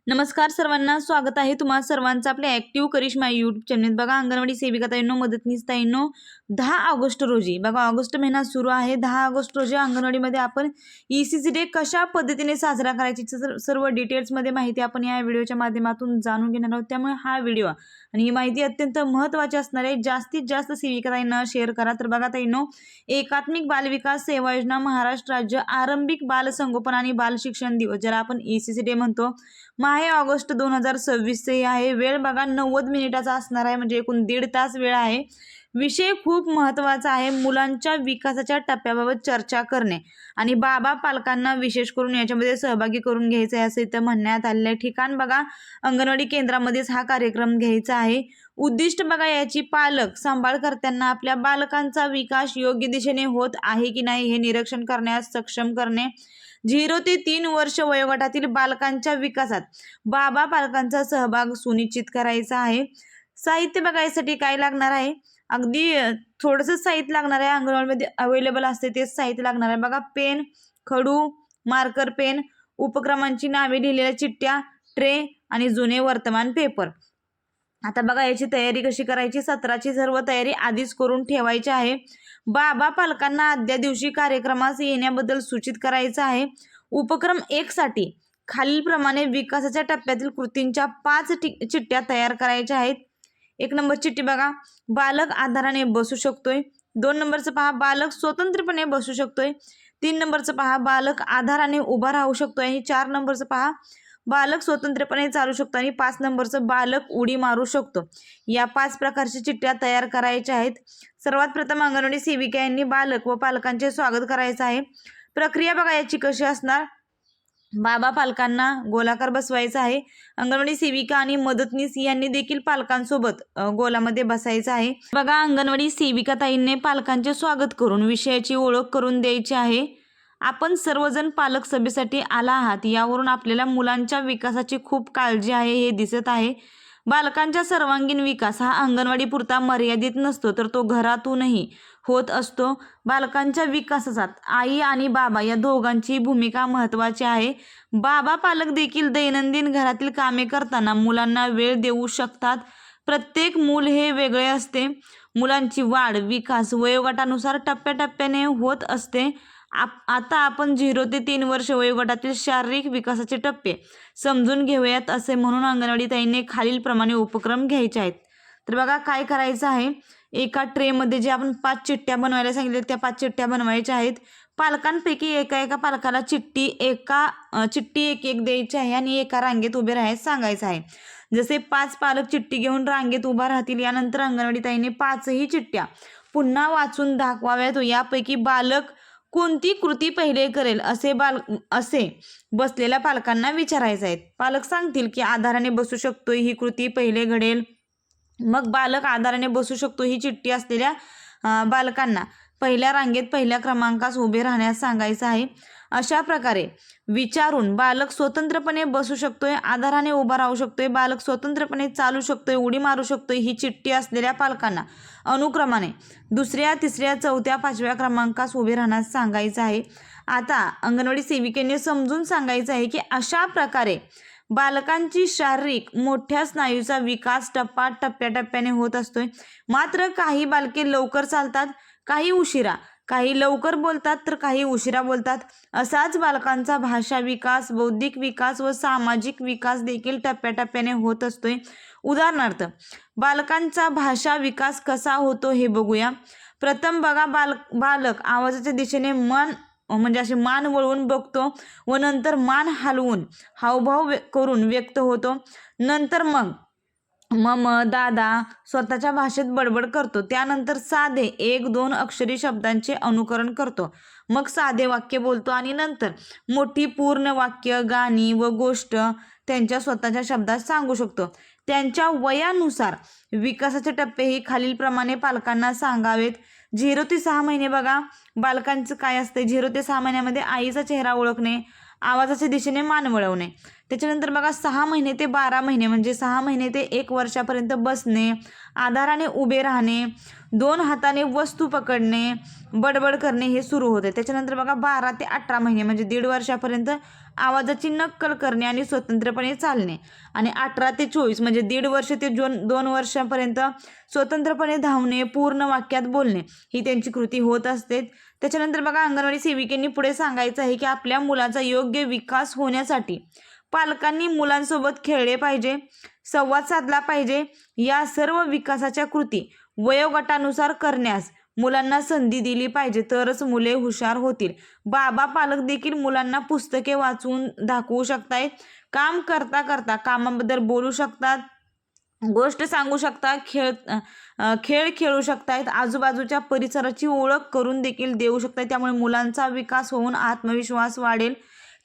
नमस्कार सर्वांना, स्वागत आहे तुम्हा सर्वांचं आपल्या ॲक्टिव्ह करिश्मा यूट्यूब चॅनल. बघा, अंगणवाडी सेविका ताईंनो, मदतनीस ताईंनो, 10 ऑगस्ट रोजी बघा, ऑगस्ट महिना सुरू आहे. 10 ऑगस्ट रोजी अंगणवाडीमध्ये आपण ECC डे कशा पद्धतीने साजरा करायची सर्व डिटेल्समध्ये माहिती आपण या व्हिडिओच्या माध्यमातून जाणून घेणार आहोत. त्यामुळे हा व्हिडिओ आणि ही माहिती अत्यंत महत्त्वाची असणार आहे. जास्तीत जास्त सेविका ताईंना शेअर करा. तर बघा ताईंनो, एकात्मिक बालविकास सेवा योजना महाराष्ट्र राज्य आरंभिक बाल संगोपन आणि बाल शिक्षण दिवस, ज्याला आपण ECC डे म्हणतो, माहे ऑगस्ट 2026 चे आहे. वेळ बघा 90 मिनिटाचा असणार आहे, म्हणजे एकूण 1.5 तास वेळ आहे. विषय खूप महत्त्वाचा आहे. मुलांच्या विकासाच्या टप्प्याबाबत चर्चा करणे आणि बाबा पालकांना विशेष करून याच्यामध्ये सहभागी करून घ्यायचं आहे असं इथं म्हणण्यात आलेलं आहे. ठिकाण बघा, अंगणवाडी केंद्रामध्येच हा कार्यक्रम घ्यायचा आहे. उद्दिष्ट बघा याची, पालक सांभाळ करताना आपल्या बालकांचा विकास योग्य दिशेने होत आहे की नाही हे निरीक्षण करण्यास सक्षम करणे. 0 ते 3 वर्ष वयोगटातील बालकांच्या विकासात बाबा पालकांचा सहभाग सुनिश्चित करायचा आहे. साहित्य बघा यासाठी काय लागणार आहे, अगदी थोडंसं साहित्य लागणार आहे. अंगणवाडीमध्ये अवेलेबल असते तेच साहित्य लागणार आहे. बघा, पेन, खडू, मार्कर पेन, उपक्रमांची नावे लिहिलेल्या चिठ्ठ्या, ट्रे आणि जुने वर्तमान पेपर. आता बघा याची तयारी कशी करायची. सत्राची सर्व तयारी आधीच करून ठेवायची आहे. बाबा पालकांना आदल्या दिवशी कार्यक्रमास येण्याबद्दल सूचित करायचं आहे. उपक्रम 1 साठी खालीलप्रमाणे विकासाच्या टप्प्यातील कृतींच्या 5 चिठ्ठ्या तयार करायच्या आहेत. 1 नंबर चिठ्ठी बघा, बालक आधाराने बसू शकतोय. 2 नंबरचं पहा, बालक स्वतंत्रपणे बसू शकतोय. 3 नंबरचं पहा, बालक आधाराने उभा राहू शकतोय. आणि 4 नंबरचं पहा, बालक स्वतंत्रपणे चालू शकतो. आणि 5 नंबरचं, बालक उडी मारू शकतो. या 5 प्रकारच्या चिठ्ठ्या तयार करायच्या आहेत. सर्वात प्रथम अंगणवाडी सेविका यांनी बालक व पालकांचे स्वागत करायचं आहे. प्रक्रिया बघा याची कशी असणार, बाबा पालकांना गोलाकार बसवायचा आहे. अंगणवाडी सेविका आणि मदतनीस यांनी देखील पालकांसोबत गोलामध्ये बसायचं आहे. बघा, अंगणवाडी सेविका ताईंनी पालकांचे स्वागत करून विषयाची ओळख करून द्यायची आहे. आपण सर्वजण पालक सभेसाठी आला आहात, यावरून आपल्याला मुलांच्या विकासाची खूप काळजी आहे हे दिसत आहे. बालकांचा सर्वांगीण विकास हा अंगणवाडी पुरता मर्यादित नसतो, तर तो घरातूनही होत असतो. बालकांच्या विकासात आई आणि बाबा या दोघांची भूमिका महत्त्वाची आहे. बाबा पालक देखील दैनंदिन घरातील कामे करताना मुलांना वेळ देऊ शकतात. प्रत्येक मूल हे वेगळे असते. मुलांची वाढ, विकास वयोगटानुसार टप्प्याटप्प्याने होत असते. आता आपण 0 ते 3 वर्ष वयोगटातील शारीरिक विकासाचे टप्पे समजून घेऊयात. असे म्हणून अंगणवाडी ताईंनी खालीलप्रमाणे उपक्रम घ्यायचे आहेत. तर बघा काय करायचं आहे, एका ट्रेमध्ये जे आपण 5 चिठ्ठ्या बनवायला सांगितल्या त्या 5 चिठ्ठ्या बनवायच्या आहेत. पालकांपैकी एका पालकाला चिठ्ठी एक एक द्यायची आहे आणि एका रांगेत उभे राहायला सांगायचं आहे. जसे 5 पालक चिठ्ठी घेऊन रांगेत उभा राहतील, यानंतर अंगणवाडी ताईंनी 5ही चिठ्ठ्या पुन्हा वाचून दाखवाव्यात. यापैकी बालक कोणती कृती पहिले करेल असे बसलेल्या पालकांना विचारायचं आहे. पालक सांगतील की आधाराने बसू शकतो ही कृती पहिले घडेल. मग बालक आधाराने बसू शकतो ही चिठ्ठी असलेल्या बालकांना पहिल्या रांगेत पहिल्या क्रमांकास उभे राहण्यास सांगायचं आहे. अशा प्रकारे विचारून बालक स्वतंत्रपणे बसू शकतोय, आधाराने उभा राहू शकतोय, बालक स्वतंत्रपणे चालू शकतोय, उडी मारू शकतोय ही चिठ्ठी असलेल्या पालकांना अनुक्रमाने 2ऱ्या, 3ऱ्या, 4थ्या, 5व्या क्रमांकास उभे राहण्यास सांगायचं आहे. आता अंगणवाडी सेविकेने समजून सांगायचं आहे की अशा प्रकारे बालकांची शारीरिक मोठ्या स्नायूचा विकास टप्प्याटप्प्याने होत असतोय. मात्र काही बालके लवकर चालतात, काही उशिरा, काही लवकर बोलतात तर काही उशिरा बोलतात. असाच बालकांचा भाषा विकास, बौद्धिक विकास व सामाजिक विकास देखील टप्प्याटप्प्याने होत असतोय. उदाहरणार्थ, बालकांचा भाषा विकास कसा होतो हे बघूया. प्रथम बघा, बालक आवाजाच्या दिशेने असे मान वळवून बघतो व नंतर मान हलवून हावभाव करून व्यक्त होतो. नंतर मग मम, दादा स्वतःच्या भाषेत बडबड करतो. त्यानंतर साधे 1-2 अक्षरी शब्दांचे अनुकरण करतो. मग साधे वाक्य बोलतो आणि नंतर मोठी पूर्ण वाक्य, गाणी व गोष्ट त्यांच्या स्वतःच्या शब्दात सांगू शकतो. त्यांच्या वयानुसार विकासाचे टप्पेही खालीलप्रमाणे पालकांना सांगावेत. 0 ते 6 महिने बघा, बालकांचं काय असते. 0 ते 6 महिन्यामध्ये आईचा चेहरा ओळखणे, आवाजाच्या दिशेने मान वळवणे. त्याच्यानंतर बघा 6 महिने ते 12 महिने म्हणजे 6 महिने ते 1 वर्षापर्यंत बसणे, आधाराने उभे राहणे, 2 हाताने वस्तू पकडणे, बडबड करणे हे सुरू होते. त्याच्यानंतर बघा 12 ते 18 महिने म्हणजे 1.5 वर्षापर्यंत आवाजाची नक्कल करणे आणि स्वतंत्रपणे चालणे. आणि 18 ते 24 म्हणजे 1.5 वर्ष ते 2 वर्षापर्यंत स्वतंत्रपणे धावणे, पूर्ण वाक्यात बोलणे ही त्यांची कृती होत असते. त्याच्यानंतर बघा अंगणवाडी सेविकेंनी पुढे सांगायचं आहे की आपल्या मुलाचा योग्य विकास होण्यासाठी पालकांनी मुलांसोबत खेळले पाहिजे, संवाद साधला पाहिजे. या सर्व विकासाच्या कृती वयोगटानुसार करण्यास मुलांना संधी दिली पाहिजे, तरच मुले हुशार होतील. बाबा पालक देखील मुलांना पुस्तके वाचून दाखवू शकतायत, काम करता करता कामाबद्दल बोलू शकतात, गोष्ट सांगू शकतात, खेळ खेळू शकतायत, आजूबाजूच्या परिसराची ओळख करून देखील देऊ शकतात. त्यामुळे मुलांचा विकास होऊन आत्मविश्वास वाढेल.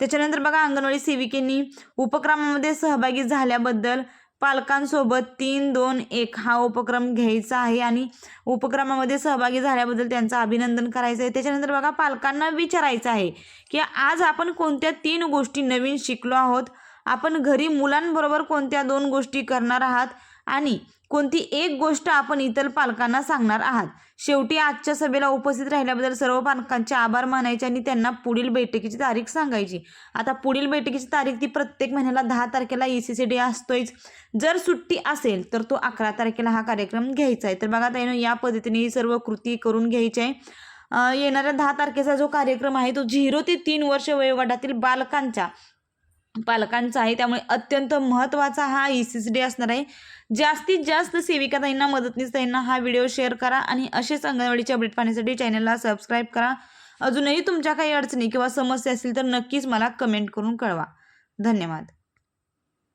त्याच्यानंतर बघा अंगणवाडी सेविकेंनी उपक्रमामध्ये सहभागी झाल्याबद्दल पालकांसोबत 3-2-1 हा उपक्रम घ्यायचा आहे आणि उपक्रमामध्ये सहभागी झाल्याबद्दल त्यांचं अभिनंदन करायचं आहे. त्याच्यानंतर बघा पालकांना विचारायचं आहे की आज आपण कोणत्या 3 गोष्टी नवीन शिकलो आहोत, आपण घरी मुलांबरोबर कोणत्या 2 गोष्टी करणार आहात आणि कोणती एक गोष्ट आपण इतर पालकांना सांगणार आहात. शेवटी आजच्या सभेला उपस्थित राहिल्याबद्दल सर्व पालकांचे आभार मानायचे आणि त्यांना पुढील बैठकीची तारीख सांगायची. आता पुढील बैठकीची तारीख ती प्रत्येक महिन्याला 10 तारखेला ECC डे असतोच. जर सुट्टी असेल तर तो 11 तारखेला हा कार्यक्रम घ्यायचा आहे. तर बघा ताईनो या पद्धतीने ही सर्व कृती करून घ्यायची आहे. येणाऱ्या 10 तारखेचा जो कार्यक्रम आहे तो 0 ते 3 वर्ष वयोगटातील पालकांचा आहे. त्यामुळे अत्यंत महत्त्वाचा हा ECC डे असणार आहे. जास्तीत जास्त सेविका ताईंना, मदतनीस ताईंना हा व्हिडिओ शेअर करा आणि असेच अंगणवाडीचे अपडेट पाहण्यासाठी चॅनलला सबस्क्राईब करा. अजूनही तुमच्या काही अडचणी किंवा समस्या असतील तर नक्कीच मला कमेंट करून कळवा. धन्यवाद.